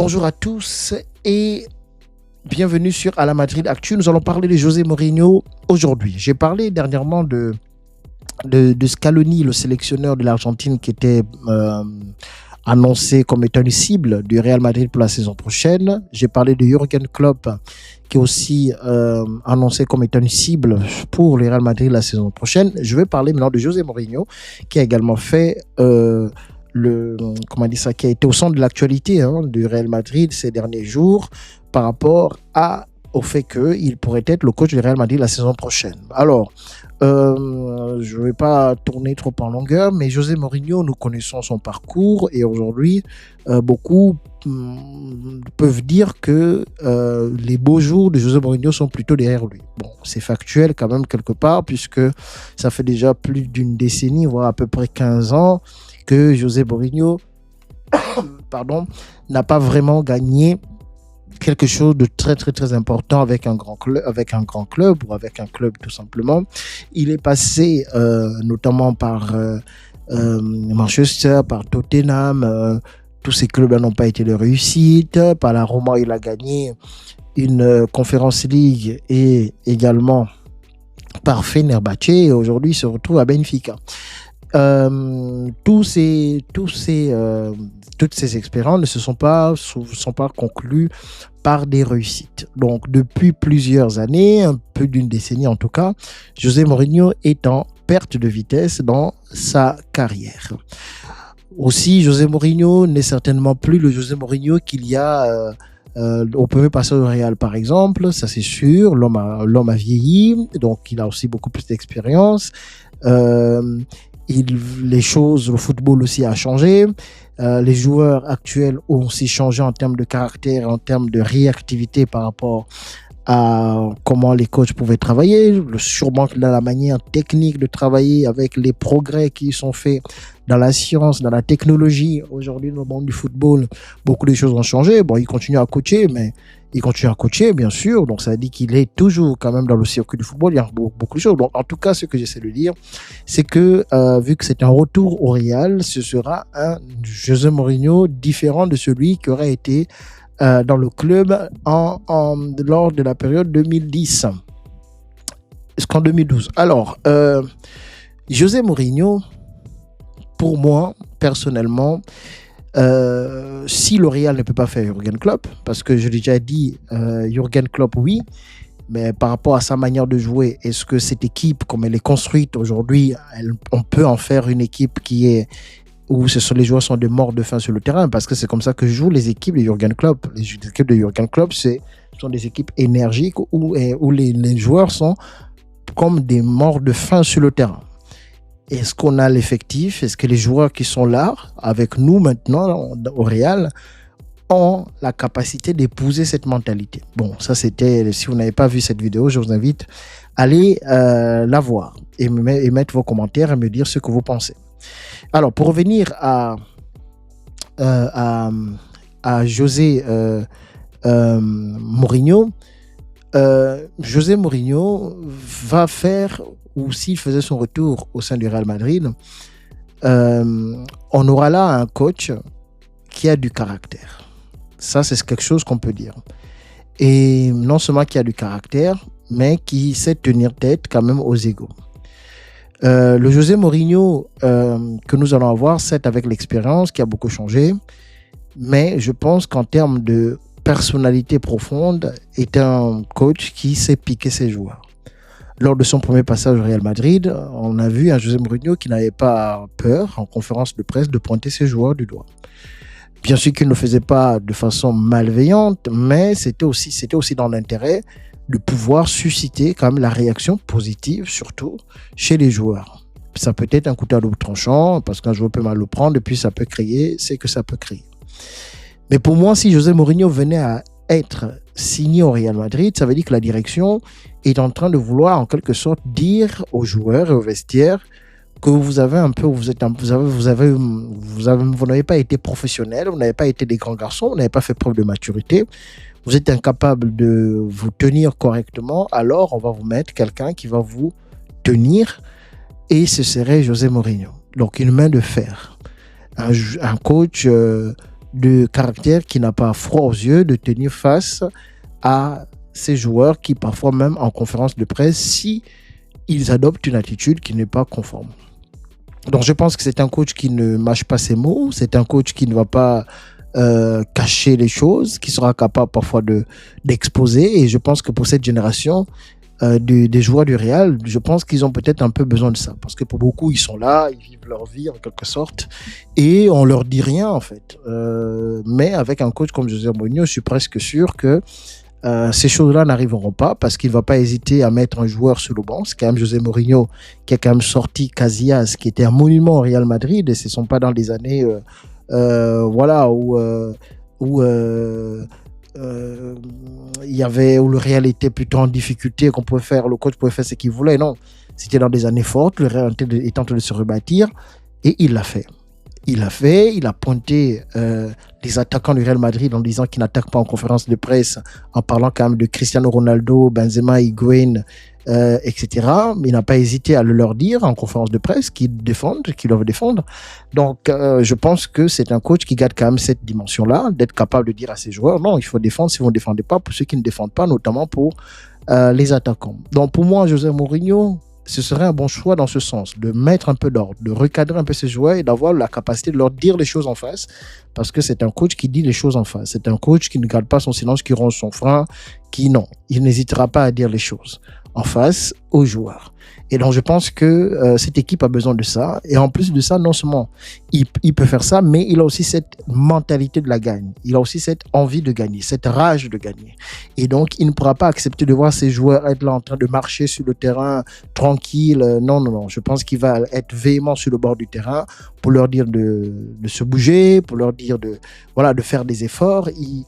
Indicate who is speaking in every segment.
Speaker 1: Bonjour à tous et bienvenue sur À la Madrid Actu. Nous allons parler de José Mourinho aujourd'hui. J'ai parlé dernièrement de Scaloni, le sélectionneur de l'Argentine qui était annoncé comme étant une cible du Real Madrid pour la saison prochaine. J'ai parlé de Jürgen Klopp qui est aussi annoncé comme étant une cible pour le Real Madrid la saison prochaine. Je vais parler maintenant de José Mourinho qui a également fait... qui a été au centre de l'actualité du Real Madrid ces derniers jours par rapport au fait qu'il pourrait être le coach du Real Madrid la saison prochaine. Alors, je ne vais pas tourner trop en longueur, mais José Mourinho, nous connaissons son parcours et aujourd'hui, beaucoup peuvent dire que les beaux jours de José Mourinho sont plutôt derrière lui. Bon, c'est factuel quand même quelque part, puisque ça fait déjà plus d'une décennie, voire à peu près 15 ans, que José Mourinho n'a pas vraiment gagné quelque chose de très très très important avec un grand club ou avec un club tout simplement. Il est passé notamment par Manchester, par Tottenham, tous ces clubs n'ont pas été de réussite. Par la Roma, il a gagné une Conference League et également par Fenerbahçe et aujourd'hui il se retrouve à Benfica. Toutes ces expériences ne sont pas conclues par des réussites. Donc, depuis plusieurs années, un peu d'une décennie en tout cas, José Mourinho est en perte de vitesse dans sa carrière. Aussi, José Mourinho n'est certainement plus le José Mourinho qu'il y a au premier passage au Real, par exemple, ça c'est sûr. L'homme a vieilli, donc il a aussi beaucoup plus d'expérience. Le football aussi a changé. Les joueurs actuels ont aussi changé en termes de caractère, en termes de réactivité par rapport à comment les coachs pouvaient travailler. Sûrement que dans la manière technique de travailler, avec les progrès qui sont faits dans la science, dans la technologie. Aujourd'hui, dans le monde du football, beaucoup de choses ont changé. Bon, il continue à coacher, bien sûr. Donc, ça dit qu'il est toujours quand même dans le circuit du football. Il y a beaucoup de choses. Donc, en tout cas, ce que j'essaie de dire, c'est que vu que c'est un retour au Real, ce sera un José Mourinho différent de celui qui aurait été dans le club lors de la période 2010 jusqu'en 2012. Alors, José Mourinho, pour moi, personnellement, si le Real ne peut pas faire Jürgen Klopp, parce que je l'ai déjà dit, Jürgen Klopp, oui, mais par rapport à sa manière de jouer, est-ce que cette équipe, comme elle est construite aujourd'hui, on peut en faire une équipe où les joueurs sont des morts de faim sur le terrain, parce que c'est comme ça que jouent les équipes de Jürgen Klopp. Les équipes de Jürgen Klopp, ce sont des équipes énergiques où les joueurs sont comme des morts de faim sur le terrain. Est-ce qu'on a l'effectif? Est-ce que les joueurs qui sont là, avec nous maintenant au Real, ont la capacité d'épouser cette mentalité? Bon, ça c'était, si vous n'avez pas vu cette vidéo, je vous invite à aller la voir et mettre vos commentaires et me dire ce que vous pensez. Alors, pour revenir à José Mourinho, José Mourinho va faire, ou s'il faisait son retour au sein du Real Madrid, on aura là un coach qui a du caractère. Ça, c'est quelque chose qu'on peut dire. Et non seulement qui a du caractère, mais qui sait tenir tête quand même aux égos. Le José Mourinho que nous allons avoir, c'est avec l'expérience qui a beaucoup changé, mais je pense qu'en termes de personnalité profonde, est un coach qui sait piquer ses joueurs. Lors de son premier passage au Real Madrid, on a vu un José Mourinho qui n'avait pas peur, en conférence de presse, de pointer ses joueurs du doigt. Bien sûr qu'il ne le faisait pas de façon malveillante, mais c'était aussi dans l'intérêt de pouvoir susciter quand même la réaction positive, surtout chez les joueurs. Ça peut être un couteau à double tranchant, parce qu'un joueur peut mal le prendre, et puis ça peut créer, c'est que ça peut créer. Mais pour moi, si José Mourinho venait à être signé au Real Madrid, ça veut dire que la direction est en train de vouloir en quelque sorte dire aux joueurs et aux vestiaires que vous n'avez pas été professionnel, vous n'avez pas été des grands garçons, vous n'avez pas fait preuve de maturité, vous êtes incapable de vous tenir correctement, alors on va vous mettre quelqu'un qui va vous tenir, et ce serait José Mourinho. Donc une main de fer, un coach de caractère, qui n'a pas froid aux yeux de tenir face à ces joueurs qui, parfois même en conférence de presse, si ils adoptent une attitude qui n'est pas conforme. Donc, je pense que c'est un coach qui ne mâche pas ses mots, c'est un coach qui ne va pas cacher les choses, qui sera capable parfois d'exposer. Et je pense que pour cette génération des joueurs du Real, je pense qu'ils ont peut-être un peu besoin de ça. Parce que pour beaucoup, ils sont là, ils vivent leur vie en quelque sorte, et on leur dit rien en fait. Mais avec un coach comme José Mourinho, je suis presque sûr que ces choses-là n'arriveront pas parce qu'il ne va pas hésiter à mettre un joueur sur le banc. C'est quand même José Mourinho qui a quand même sorti Casillas, qui était un monument au Real Madrid, et ce ne sont pas dans les années voilà, où où le Real était plutôt en difficulté, le coach pouvait faire ce qu'il voulait. Non, c'était dans des années fortes, le Real était en train de se rebâtir, et il l'a fait. Il a pointé les attaquants du Real Madrid en disant qu'ils n'attaquent pas en conférence de presse, en parlant quand même de Cristiano Ronaldo, Benzema, Higuaín, etc. Mais il n'a pas hésité à le leur dire en conférence de presse qu'ils doivent défendre. Donc, je pense que c'est un coach qui garde quand même cette dimension-là, d'être capable de dire à ses joueurs, non, il faut défendre si vous ne défendez pas, pour ceux qui ne défendent pas, notamment pour les attaquants. Donc, pour moi, José Mourinho, ce serait un bon choix dans ce sens, de mettre un peu d'ordre, de recadrer un peu ses joueurs et d'avoir la capacité de leur dire les choses en face, parce que c'est un coach qui dit les choses en face. C'est un coach qui ne garde pas son silence, qui ronge son frein, il n'hésitera pas à dire les choses en face aux joueurs. Et donc, je pense que cette équipe a besoin de ça. Et en plus de ça, non seulement il peut faire ça, mais il a aussi cette mentalité de la gagne. Il a aussi cette envie de gagner, cette rage de gagner. Et donc, il ne pourra pas accepter de voir ses joueurs être là en train de marcher sur le terrain tranquille. Non. Je pense qu'il va être véhément sur le bord du terrain pour leur dire de se bouger, pour leur dire de faire des efforts. Il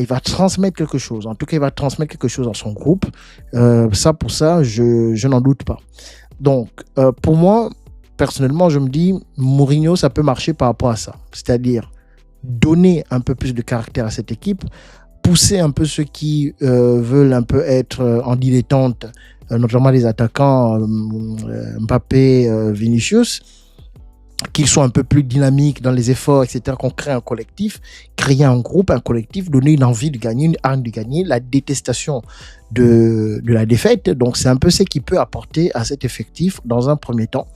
Speaker 1: va transmettre quelque chose. En tout cas, il va transmettre quelque chose à son groupe. Pour ça, je n'en doute pas. Donc, pour moi, personnellement, je me dis, Mourinho, ça peut marcher par rapport à ça. C'est-à-dire donner un peu plus de caractère à cette équipe, pousser un peu ceux qui veulent un peu être en dilettante, notamment les attaquants Mbappé, Vinicius, qu'ils soient un peu plus dynamiques dans les efforts, etc., qu'on crée un collectif, créer un groupe, un collectif, donner une envie de gagner, une hargne de gagner, la détestation de la défaite. Donc, c'est un peu ce qui peut apporter à cet effectif dans un premier temps.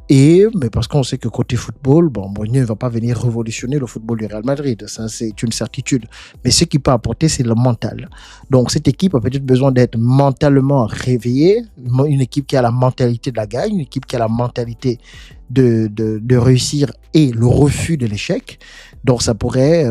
Speaker 1: Mais parce qu'on sait que côté football, Mourinho ne va pas venir révolutionner le football du Real Madrid. Ça, c'est une certitude. Mais ce qu'il peut apporter, c'est le mental. Donc, cette équipe a peut-être besoin d'être mentalement réveillée. Une équipe qui a la mentalité de la gagne, une équipe qui a la mentalité de réussir et le refus de l'échec. Donc, ça pourrait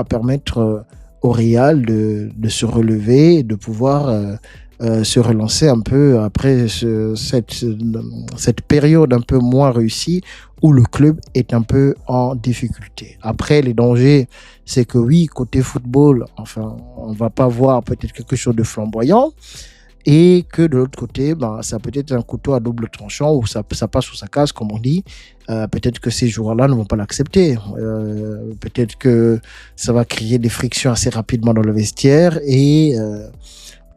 Speaker 1: permettre au Real de se relever, de pouvoir se relancer un peu après cette période un peu moins réussie où le club est un peu en difficulté. Après, les dangers, c'est que oui, côté football, on va pas voir peut-être quelque chose de flamboyant, et que de l'autre côté, ça peut être un couteau à double tranchant où ça passe ou ça casse, comme on dit. Peut-être que ces joueurs-là ne vont pas l'accepter. Peut-être que ça va créer des frictions assez rapidement dans le vestiaire et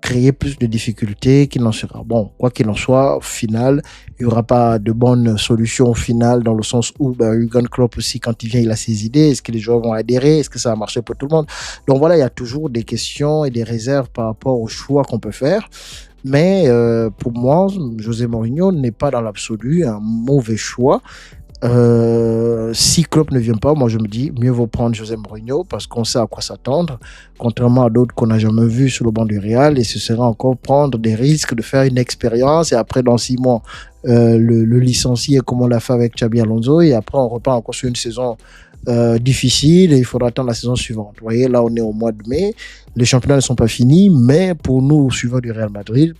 Speaker 1: créer plus de difficultés qu'il n'en sera. Bon, quoi qu'il en soit, au final, il n'y aura pas de bonne solution au final, dans le sens où Jürgen Klopp aussi, quand il vient, il a ses idées. Est-ce que les joueurs vont adhérer? Est-ce que ça va marcher pour tout le monde? Donc voilà, il y a toujours des questions et des réserves par rapport aux choix qu'on peut faire. Mais pour moi, José Mourinho n'est pas dans l'absolu un mauvais choix. Si Klopp ne vient pas, moi je me dis mieux vaut prendre José Mourinho parce qu'on sait à quoi s'attendre, contrairement à d'autres qu'on n'a jamais vus sur le banc du Real, et ce serait encore prendre des risques de faire une expérience et après dans 6 mois le licencier comme on l'a fait avec Xabi Alonso, et après on repart encore sur une saison difficile et il faudra attendre la saison suivante. Vous voyez, là on est au mois de mai, les championnats ne sont pas finis, mais pour nous suivants du Real Madrid,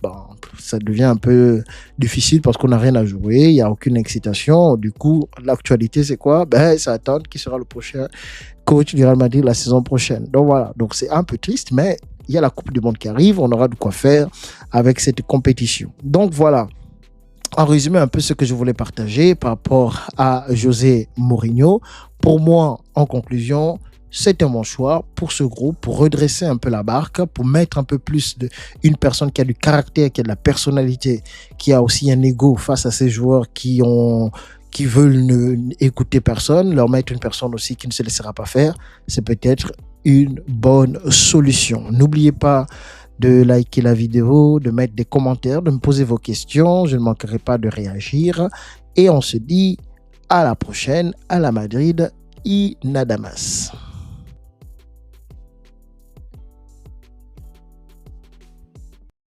Speaker 1: ça devient un peu difficile parce qu'on n'a rien à jouer, il n'y a aucune excitation. Du coup, l'actualité c'est quoi? C'est attendre qui sera le prochain coach du Real Madrid la saison prochaine. Donc voilà, donc c'est un peu triste, mais il y a la Coupe du Monde qui arrive, on aura de quoi faire avec cette compétition. Donc voilà, en résumé un peu ce que je voulais partager par rapport à José Mourinho. Pour moi, en conclusion, c'est un bon choix pour ce groupe, pour redresser un peu la barque, pour mettre un peu plus une personne qui a du caractère, qui a de la personnalité, qui a aussi un ego face à ces joueurs qui qui veulent ne écouter personne, leur mettre une personne aussi qui ne se laissera pas faire, c'est peut-être une bonne solution. N'oubliez pas de liker la vidéo, de mettre des commentaires, de me poser vos questions. Je ne manquerai pas de réagir. Et on se dit à la prochaine, à la Madrid y nada más.